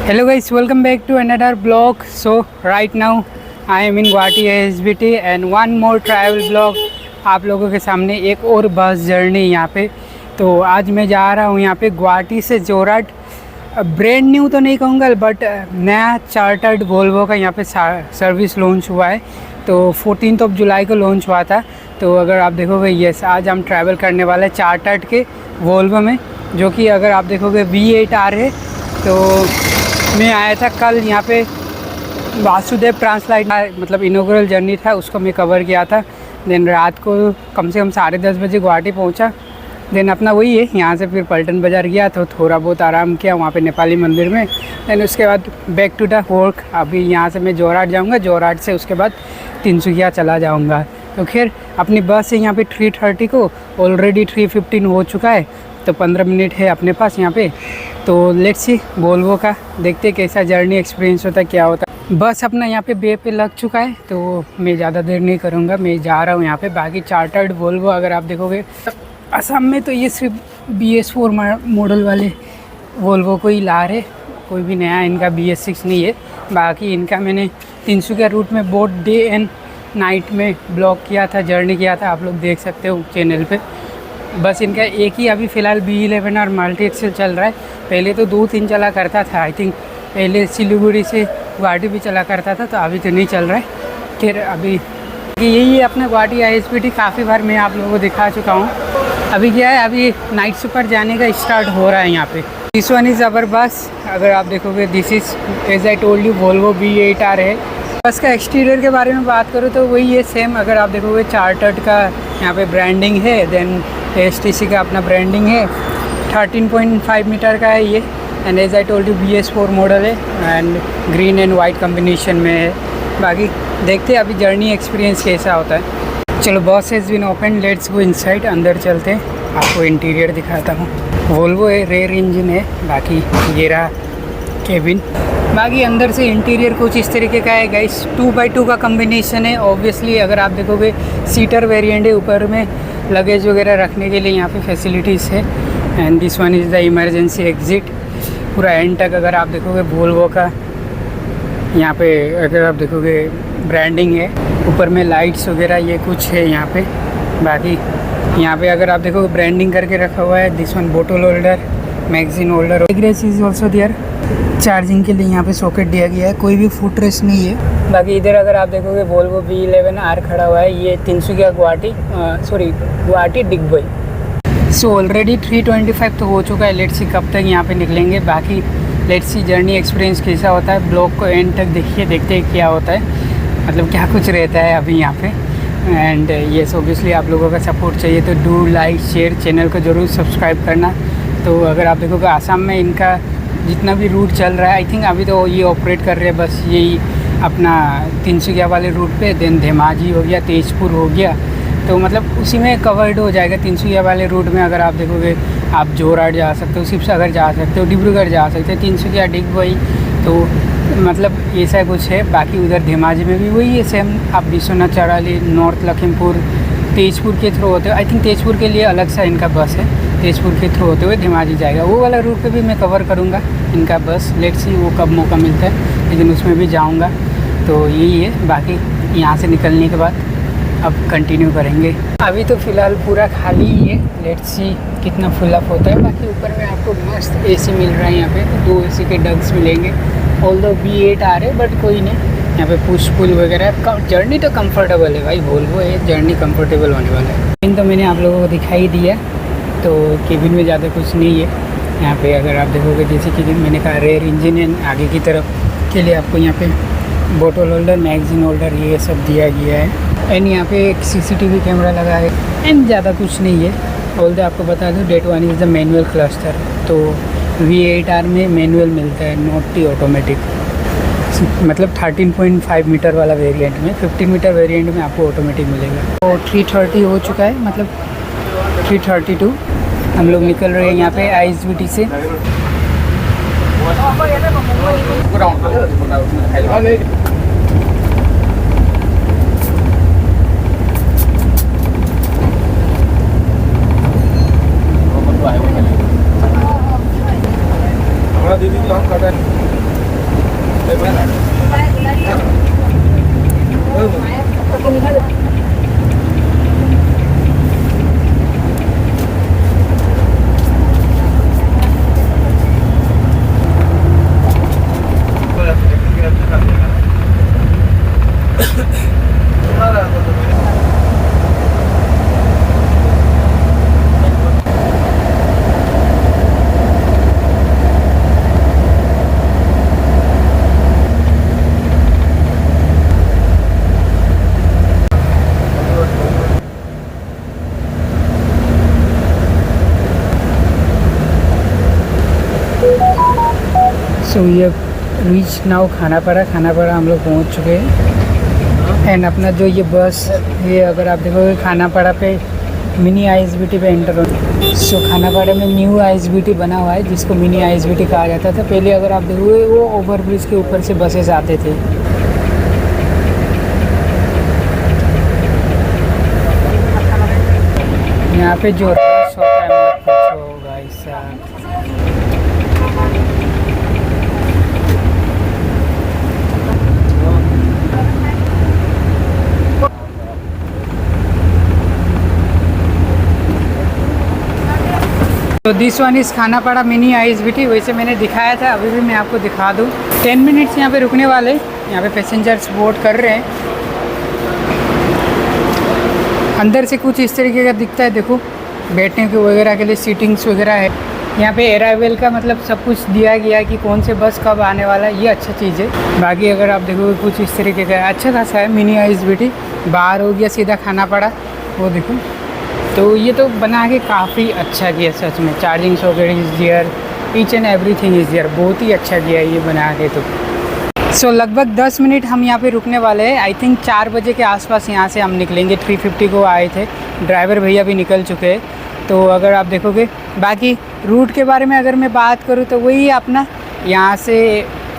Hello guys, welcome back to another vlog. So right now I am in Guwahati ASBT and one more travel vlog आप लोगों के सामने। एक और bus journey यहाँ पे। तो आज मैं जा रहा हूँ यहाँ पे गुवाहाटी से जोरहाट। ब्रांड न्यू तो नहीं कहूँगा बट नया चार्टर्ड वोल्वो का यहाँ पे सर्विस लॉन्च हुआ है। तो 14 जुलाई को लॉन्च हुआ था। तो अगर आप देखोगे यस, आज हम ट्रैवल करने वाले हैं चार्टर्ड के वोल्वो में, जो कि अगर आप देखोगे V8R है। तो मैं आया था कल यहाँ पे वासुदेव ट्रांसलाइट, मतलब इनॉग्रल जर्नी था, उसको मैं कवर किया था। देन रात को कम से कम 10:30 बजे गुवाहाटी पहुँचा। देन अपना वही है, यहाँ से फिर पल्टन बाज़ार गया तो थोड़ा बहुत आराम किया वहाँ पे नेपाली मंदिर में। देन उसके बाद बैक टू द वर्क। अभी यहाँ से मैं जोरहाट जाऊँगा, जोरहाट से उसके बाद तिनसुकिया चला जाऊँगा। तो खैर अपनी बस है यहाँ पे 3:30 को, ऑलरेडी 3:15 हो चुका है। तो 15 मिनट है अपने पास यहाँ पे। तो लेट्स सी वोल्वो का देखते कैसा जर्नी एक्सपीरियंस होता है, क्या होता है। बस अपना यहाँ पे बे पे लग चुका है, तो मैं ज़्यादा देर नहीं करूँगा, मैं जा रहा हूँ यहाँ पे। बाकी चार्टर्ड वोल्वो अगर आप देखोगे असम में तो ये सिर्फ BS4 मॉडल वाले वोल्वो को ही ला रहे, कोई भी नया इनका BS6 नहीं है। बाकी इनका मैंने तिनसुकिया रूट में बोथ डे एंड नाइट में ब्लॉग किया था, जर्नी किया था, आप लोग देख सकते हो चैनल पे। बस इनका एक ही अभी फ़िलहाल B11 और मल्टी एक्सेल चल रहा है। पहले तो 2-3 चला करता था, आई थिंक पहले सिलीगुड़ी से गुवाहाटी भी चला करता था, तो अभी तो नहीं चल रहा है। फिर अभी यही है अपना गुवाहाटी ISBT, काफ़ी बार मैं आप लोगों को दिखा चुका हूँ। अभी क्या है, अभी नाइट सुपर जाने का स्टार्ट हो रहा है यहाँ पे। दिस वन इज़ अवर बस। अगर आप देखोगे this is as I told you Volvo V8R है। बस का एक्सटीरियर के बारे में बात करूँ तो वही है सेम। अगर आप देखोगे चार्टर्ड का यहाँ पे ब्रांडिंग है, देन STC का अपना ब्रांडिंग है। 13.5 मीटर का है ये, and as I told you BS4 model है and green and white combination में है। बाकी देखते हैं अभी जर्नी एक्सपीरियंस कैसा होता है। चलो bus has been open, let's go inside. अंदर चलते हैं, आपको इंटीरियर दिखाता हूँ। वोल्वो है, रेयर इंजन है। बाकी ये रहा केबिन। बाकी अंदर से इंटीरियर कुछ इस तरीके का है गाइस। 2x2 का कॉम्बिनेशन है। ऑब्वियसली अगर आप देखोगे सीटर वेरिएंट है, ऊपर में लगेज वगैरह रखने के लिए यहाँ पे फैसिलिटीज़ है। And this one is the emergency exit. पूरा एंड तक अगर आप देखोगे वोल्वो का यहाँ पे अगर आप देखोगे ब्रांडिंग है। ऊपर में लाइट्स वगैरह ये कुछ है यहाँ पे। बाकी यहाँ पे अगर आप देखोगे ब्रांडिंग करके रखा हुआ है। This one bottle holder, magazine holder, egress is also there. Charging के लिए यहाँ पे सॉकेट दिया गया है, कोई भी फुट रेस्ट नहीं है। बाकी इधर अगर आप देखोगे वोल्वो V11R खड़ा हुआ है। ये तिनसुकिया गुवाहाटी डिगबोई। सो ऑलरेडी 3:25 तो हो चुका है। लेट्स सी कब तक यहाँ पे निकलेंगे। बाकी लेट्स सी जर्नी एक्सपीरियंस कैसा होता है। ब्लॉग को एंड तक देखिए, देखते हैं क्या होता है, मतलब क्या कुछ रहता है अभी यहाँ पे। एंड येस ऑब्वियसली आप लोगों का सपोर्ट चाहिए, तो डू लाइक शेयर, चैनल को ज़रूर सब्सक्राइब करना। तो अगर आप देखोगे आसाम में इनका जितना भी रूट चल रहा है, आई थिंक अभी तो ये ऑपरेट कर रहे हैं बस यही अपना तिनसुकिया वाले रूट पे। देन धेमाजी हो गया, तेजपुर हो गया, तो मतलब उसी में कवर्ड हो जाएगा। तिनसुकिया वाले रूट में अगर आप देखोगे आप जोरहाट जा सकते हो, शिवसागर जा सकते हो, डिब्रूगढ़ जा सकते हो, तिनसुकिया डिगबोई, तो मतलब ऐसा कुछ है। बाकी उधर धेमाजी में भी वही है सेम। आप विश्वनाथ चौराली, नॉर्थ लखीमपुर, तेजपुर के थ्रू होते हो। आई थिंक तेजपुर के लिए अलग सा इनका बस है, तेजपुर के थ्रू होते हुए धेमाजी जाएगा। वो वाला रूट पे भी मैं कवर करूँगा इनका बस। लेट्स सी वो कब मौका मिलता है, लेकिन उसमें भी जाऊँगा। तो यही है। बाकी यहाँ से निकलने के बाद अब कंटिन्यू करेंगे। अभी तो फ़िलहाल पूरा खाली ही है, लेट्स सी कितना फुल अप होता है। बाकी ऊपर में आपको मस्त AC मिल रहा है यहाँ पे, 2 AC के डग्स मिलेंगे। ऑल्दो V8R है बट कोई नहीं, यहाँ पे पुश पुल वगैरह। जर्नी तो कंफर्टेबल है भाई, वोल्वो है, जर्नी कंफर्टेबल होने वाला है। केबिन तो मैंने आप लोगों को दिखाई दिया, तो केबिन में ज़्यादा कुछ नहीं है यहाँ पे। अगर आप देखोगे जैसे कि मैंने कहा रेयर इंजन है, आगे की तरफ के लिए आपको यहाँ पे बोटल होल्डर, मैगजीन होल्डर ये सब दिया गया है। एंड यहाँ पे एक CCTV कैमरा लगा है एंड ज़्यादा कुछ नहीं है। ऑल्दो आपको बता दूँ that one is the manual cluster. तो V8R में मैनुअल मिलता है, नॉट दी ऑटोमेटिक। मतलब 13.5 मीटर वाला वेरिएंट में, 15 मीटर वेरिएंट में आपको ऑटोमेटिक मिलेगा। तो 3:30 हो चुका है, मतलब 3:32 हम लोग निकल रहे हैं यहाँ पे ISBT से। दीदी सो ये रीच नाउ खानापाड़ा हम लोग पहुंच चुके हैं। एंड अपना जो ये बस, ये अगर आप देखोगे खानापाड़ा पे मिनी ISBT पे एंटर हो। सो खानापाड़ा में न्यू ISBT बना हुआ है जिसको मिनी ISBT कहा जाता था। पहले अगर आप देखोगे वो ओवरब्रिज के ऊपर से बसेस आते थे। यहाँ पे जो रश होता है मत पूछो भाई साहब। तो this one is Khanapara mini ISBT। वैसे मैंने दिखाया था, अभी भी मैं आपको दिखा दूँ। 10 मिनट्स यहाँ पे रुकने वाले। यहाँ पे पैसेंजर्स बोर्ड कर रहे हैं। अंदर से कुछ इस तरीके का दिखता है, देखो बैठने के वगैरह के लिए सीटिंग्स वगैरह है। यहाँ पे अराइवल का मतलब सब कुछ दिया गया है कि कौन से बस कब आने वाला है, ये अच्छा चीज़ है। बाकी अगर आप देखोगे कुछ इस तरीके का अच्छा खासा है मिनी ISBT। बाहर हो गया सीधा खानापाड़ा, वो देखो। तो ये तो बना के काफ़ी अच्छा किया सच में। Charging socket is there, each and everything is there. बहुत ही अच्छा किया ये बना के। तो सो लगभग 10 मिनट हम यहाँ पे रुकने वाले हैं। आई थिंक 4 बजे के आसपास यहाँ से हम निकलेंगे। 350 को आए थे, ड्राइवर भैया भी निकल चुके हैं। तो अगर आप देखोगे बाकी रूट के बारे में अगर मैं बात करूँ तो वही अपना यहाँ से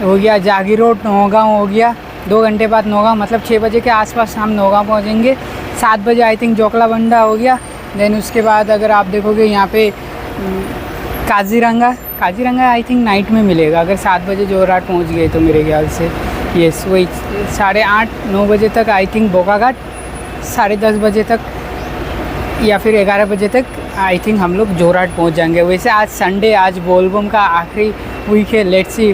हो गया जागीर रोड, नौगांव हो गया। 2 घंटे बाद नौगांव, मतलब 6 बजे के आसपास हम नौगांव पहुँचेंगे। 7 बजे आई थिंक जोकलाबंडा हो गया। देन उसके बाद अगर आप देखोगे यहाँ पे काजीरंगा आई थिंक नाइट में मिलेगा। अगर 7 बजे जोरहाट पहुँच गए तो मेरे ख्याल से यस वही 8:30-9 बजे तक आई थिंक बोकाघाट, 10:30 बजे तक या फिर 11 बजे तक आई थिंक हम लोग जोरहाट पहुँच जाएंगे। वैसे आज संडे, आज बोलबम का आखिरी वीक है। लेट्स सी,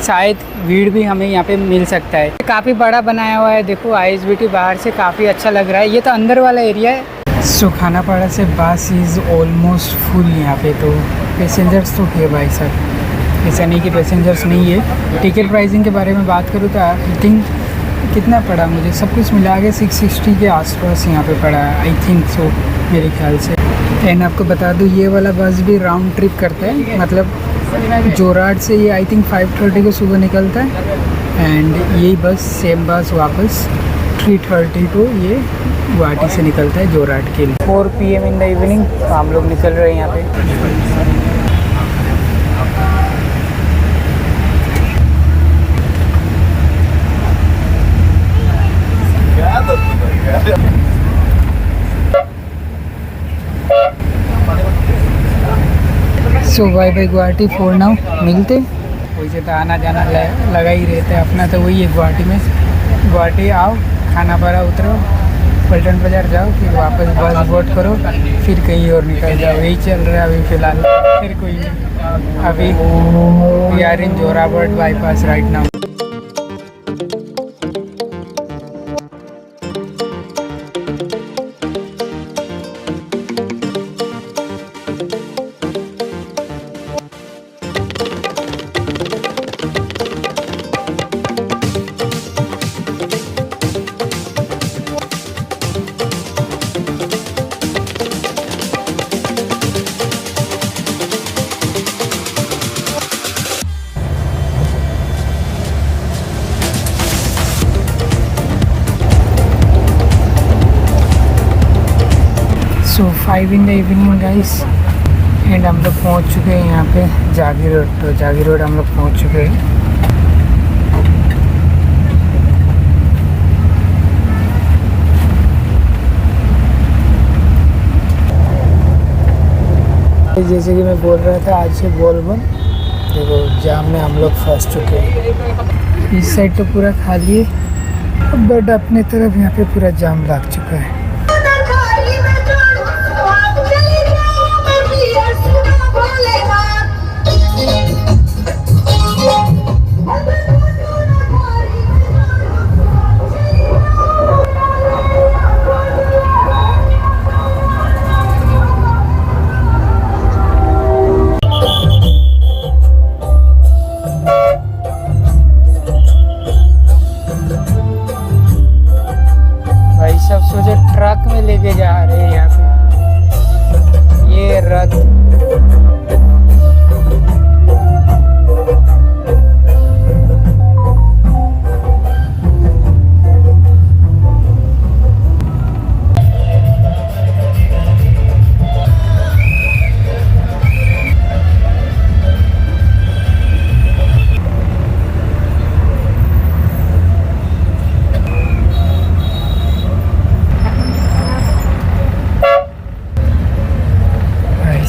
शायद भीड़ भी हमें यहाँ पे मिल सकता है। काफ़ी बड़ा बनाया हुआ है, देखो ISBT बाहर से काफ़ी अच्छा लग रहा है। ये तो अंदर वाला एरिया है। सो खानापाड़ा से बस इज़ ऑलमोस्ट फुल यहाँ पे। तो पैसेंजर्स तो है भाई साहब, ऐसा नहीं कि पैसेंजर्स नहीं है। टिकट प्राइसिंग के बारे में बात करूँ तो आई थिंक कितना पड़ा मुझे, सब कुछ मिला के 660 के आसपास यहाँ पे पड़ा है आई थिंक सो, मेरे ख्याल से। एंड आपको बता दूँ ये वाला बस भी राउंड ट्रिप करता है, मतलब जोरहाट से ये आई थिंक 5:30 को सुबह निकलता है। एंड यही बस सेम बस वापस 3:30 को ये गुवाहाटी से निकलता है जोरहाट के लिए। 4 PM इन द इवनिंग हम लोग निकल रहे हैं यहाँ पे। So bye bye Guwahati for now. मिलते वैसे तो आना जाना लगा ही रहता है अपना, तो वही है गुवाहाटी में। गुवाहाटी आओ, खानापाड़ा उतरो, पलटन बाज़ार जाओ, फिर वापस बस बोट करो, फिर कहीं और निकल जाओ। यही चल रहा है अभी फ़िलहाल। फिर कोई नहीं। अभी we are in Jorabat bypass right now. So 5 in the evening guys, and हम लोग पहुँच चुके हैं यहाँ पे जागीर रोड। तो जागीर रोड हम लोग पहुँच चुके हैं। जैसे कि मैं बोल रहा था आज से बोलबम, देखो जाम में हम लोग फंस चुके हैं। इस साइड तो पूरा खाली है, बट अपने तरफ यहाँ पे पूरा जाम लग चुका है। भाई सब सोचे ट्रक में लेके जा रहे हैं यहाँ पे, ये रथ।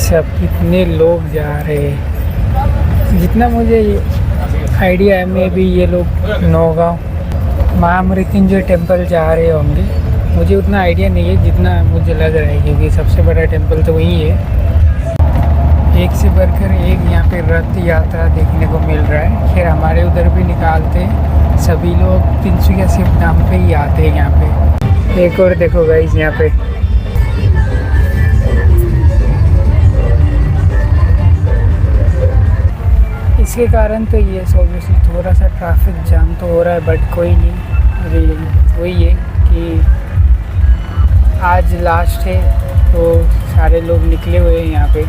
सब कितने लोग जा रहे हैं, जितना मुझे आइडिया है, मे भी ये लोग नौगांव महामृत्युंजय टेम्पल जा रहे होंगे। मुझे उतना आइडिया नहीं है जितना मुझे लग रहा है, क्योंकि सबसे बड़ा टेम्पल तो वही है। एक से बढ़कर एक यहाँ पे रथ यात्रा देखने को मिल रहा है। खैर हमारे उधर भी निकालते हैं, सभी लोग तिनसुकिया शिव धाम पे ही आते हैं यहाँ पे। एक और देखो गाइस यहाँ पे इसके कारण तो ये ऑब्वियसली थोड़ा सा ट्रैफिक जाम तो हो रहा है, बट कोई नहीं। अभी वही है कि आज लास्ट है तो सारे लोग निकले हुए हैं यहाँ पे।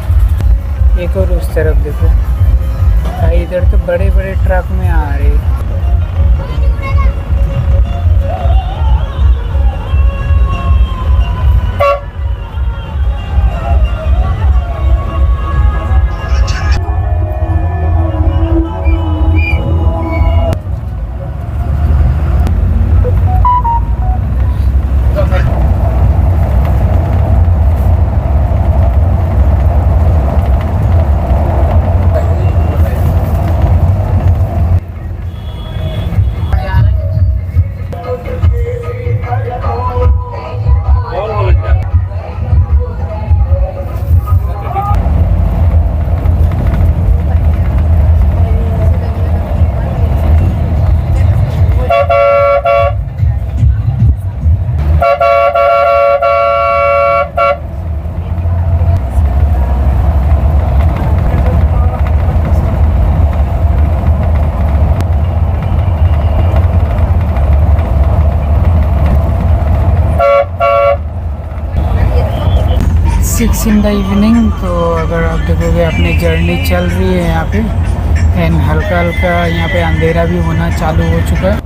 एक और उस तरफ देखो भाई, इधर तो बड़े बड़े ट्रक में आ रहे हैं। 6 इन द इवनिंग। तो अगर आप देखोगे अपनी जर्नी चल रही है यहाँ पे, एंड हल्का हल्का यहाँ पे अंधेरा भी होना चालू हो चुका है।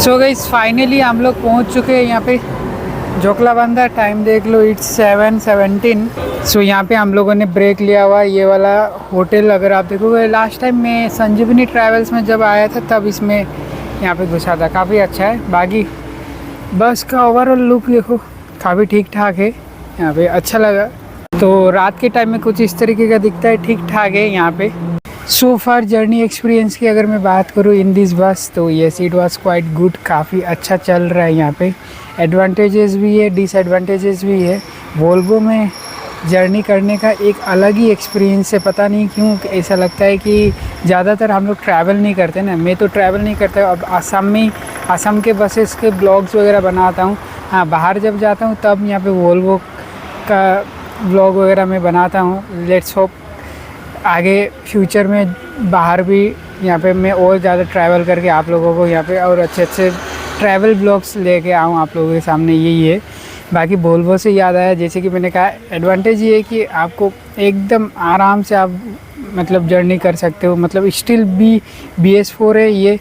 सो गाइस फाइनली हम लोग पहुंच चुके हैं यहाँ पे जोकलाबंदा। टाइम देख लो, इट्स 7:17। सो यहाँ पे हम लोगों ने ब्रेक लिया हुआ। ये वाला होटल अगर आप देखोगे, लास्ट टाइम मैं संजीवनी ट्रैवल्स में जब आया था तब इसमें यहाँ पे घुसा था। काफ़ी अच्छा है। बाकी बस का ओवरऑल लुक देखो, काफ़ी ठीक ठाक है, यहाँ पे अच्छा लगा। तो रात के टाइम में कुछ इस तरीके का दिखता है, ठीक ठाक है यहाँ पे। सो फार जर्नी एक्सपीरियंस की अगर मैं बात करूँ इन दिस बस, तो yes it was quite good. काफ़ी अच्छा चल रहा है यहाँ पे। एडवांटेजेस भी है, डिसएडवांटेजेस भी है। वोल्वो में जर्नी करने का एक अलग ही एक्सपीरियंस है। पता नहीं क्यों ऐसा लगता है कि ज़्यादातर हम लोग ट्रैवल नहीं करते ना। मैं तो ट्रैवल नहीं करता। अब असम के बसेस के ब्लॉग्स वगैरह बनाता हूँ। हाँ, बाहर जब जाता हूँ तब यहाँ पे वोल्वो का ब्लॉग वगैरह मैं बनाता हूँ। लेट्स होप आगे फ्यूचर में बाहर भी यहाँ पे मैं और ज़्यादा ट्रैवल करके आप लोगों को यहाँ पे और अच्छे अच्छे ट्रैवल ब्लॉग्स लेके आऊँ आप लोगों के सामने, यही है। बाकी वोल्वो से याद आया, जैसे कि मैंने कहा, एडवांटेज ये है कि आपको एकदम आराम से आप मतलब जर्नी कर सकते हो। मतलब स्टिल भी BS4 है, ये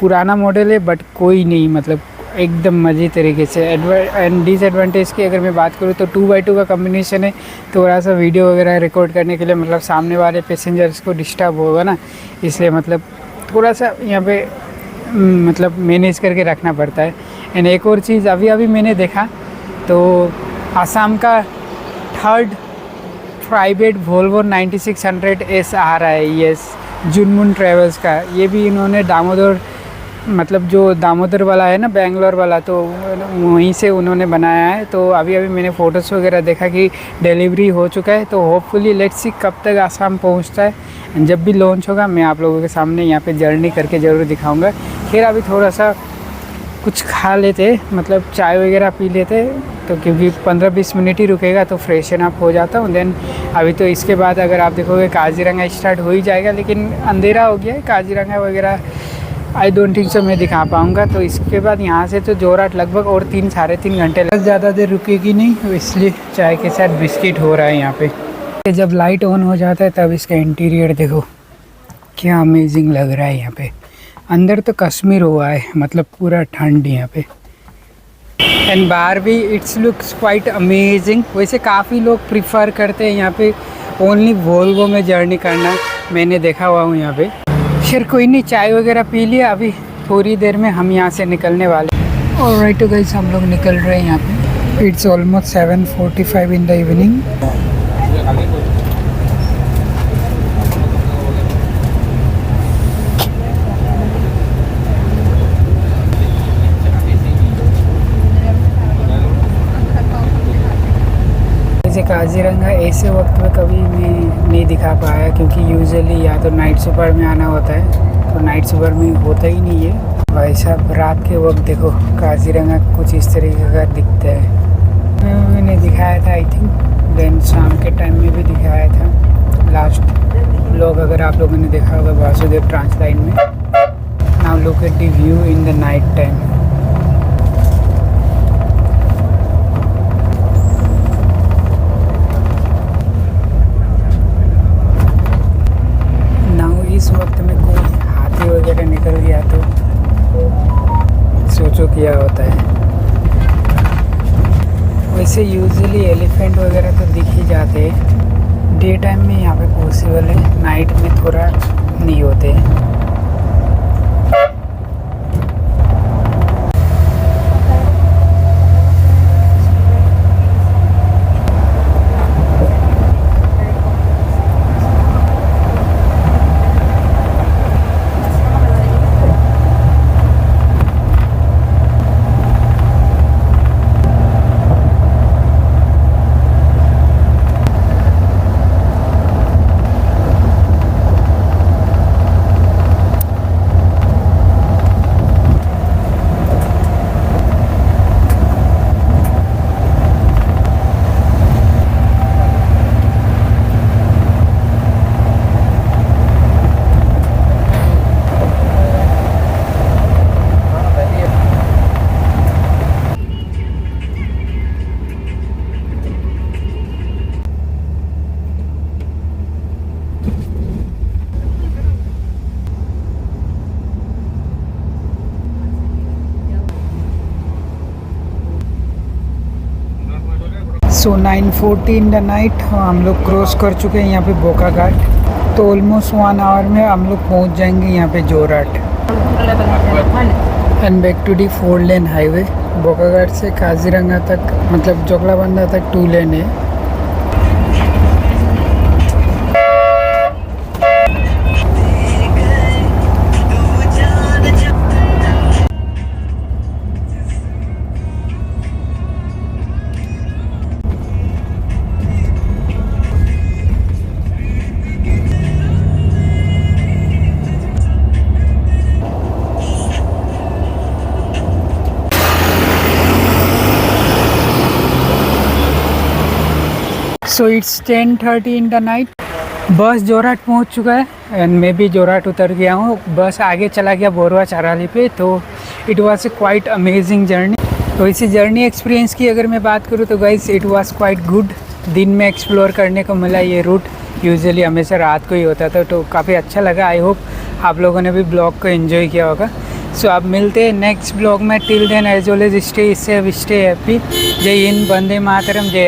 पुराना मॉडल है, बट कोई नहीं, मतलब एकदम मज़े तरीके से। एंड डिसएडवांटेज की अगर मैं बात करूँ तो 2x2 का कम्बिनेशन है, थोड़ा सा वीडियो वगैरह रिकॉर्ड करने के लिए मतलब सामने वाले पैसेंजर्स को डिस्टर्ब होगा ना, इसलिए मतलब थोड़ा सा यहाँ पे मतलब मैनेज करके रखना पड़ता है। एंड एक और चीज़ अभी मैंने देखा तो आसाम का थर्ड प्राइवेट वोल्वो 9600S आ रहा है, यस, जुनमुन ट्रेवल्स का। ये भी इन्होंने दामोदर, मतलब जो दामोदर वाला है ना, बेंगलोर वाला, तो वहीं से उन्होंने बनाया है। तो अभी मैंने फ़ोटोज़ वगैरह देखा कि डिलीवरी हो चुका है, तो होपफुली लेट्स सी कब तक आसाम पहुंचता है। जब भी लॉन्च होगा मैं आप लोगों के सामने यहाँ पे जर्नी करके ज़रूर दिखाऊंगा। खैर अभी थोड़ा सा कुछ खा लेते, मतलब चाय वगैरह पी लेते, तो क्योंकि 15-20 मिनट ही रुकेगा तो फ्रेशन अप हो जाता हूँ। देन अभी तो इसके बाद अगर आप देखोगे काजीरंगा स्टार्ट हो ही जाएगा, लेकिन अंधेरा हो गया है, काजीरंगा वगैरह आई डोंट थिंक सो मैं दिखा पाऊँगा। तो इसके बाद यहाँ से तो जोरहाट लगभग और 3-3.5 घंटे लग, ज़्यादा देर रुकेगी नहीं, तो इसलिए चाय के साथ बिस्किट हो रहा है यहाँ पे। जब लाइट ऑन हो जाता है तब इसका इंटीरियर देखो क्या अमेजिंग लग रहा है। यहाँ पे अंदर तो कश्मीर हुआ है, मतलब पूरा ठंड यहाँ पे। एंड बाहर भी इट्स लुक्स क्वाइट अमेजिंग। वैसे काफ़ी लोग प्रिफर करते हैं यहाँ पे ओनली वोल्वो में जर्नी करना, मैंने देखा हुआ हूँ यहाँ पे। फिर कोई नहीं, चाय वगैरह पी लिया, अभी थोड़ी देर में हम यहाँ से निकलने वाले। ऑलराइट तो गाइस, हम लोग निकल रहे हैं यहाँ पे। It's almost 7:45 in the evening. Kaziranga ऐसे वक्त में कभी मैं नहीं दिखा पाया, क्योंकि यूजुअली या तो नाइट सुपर में आना होता है, तो नाइट सुपर में होता ही नहीं है। भाई साहब रात के वक्त देखो काजीरंगा कुछ इस तरीके का दिखता है। मैंने दिखाया था आई थिंक, देन शाम के टाइम में भी दिखाया था लास्ट ब्लॉग, अगर आप लोगों ने देखा होगा वासुदेव ट्रांसलाइन में। Now look at the view in the night time. इस वक्त में कोई हाथी वगैरह निकल गया तो सोचो क्या होता है। वैसे यूजुअली एलिफेंट वगैरह तो दिख ही जाते हैं, डे टाइम में यहाँ पे पॉसिबल है, नाइट में थोड़ा नहीं होते। सो 9:40 इन द नाइट हम लोग क्रॉस कर चुके हैं यहाँ पे बोकाघाट। तो ऑलमोस्ट 1 आवर में हम लोग पहुँच जाएंगे यहाँ पे Jorhat. And back to the 4 lane highway. Bokakhat से काजीरंगा तक, मतलब जोगलाबंदा तक 2 लेन है। So it's 10:30 in the night बस जोरहाट पहुंच चुका है एंड मैं भी जोरहाट उतर गया हूँ। बस आगे चला गया बोरवा चराली पे। तो it was a quite amazing journey. तो इसी जर्नी एक्सपीरियंस की अगर मैं बात करूँ तो guys it was quite good. दिन में एक्सप्लोर करने को मिला ये रूट, यूजुअली हमेशा रात को ही होता था, तो काफ़ी अच्छा लगा। आई होप आप लोगों ने भी ब्लॉग को एंजॉय किया होगा। सो आप मिलते हैं नेक्स्ट ब्लॉग में। Till then as always stay safe, stay happy. जय हिंद, वंदे मातरम, जय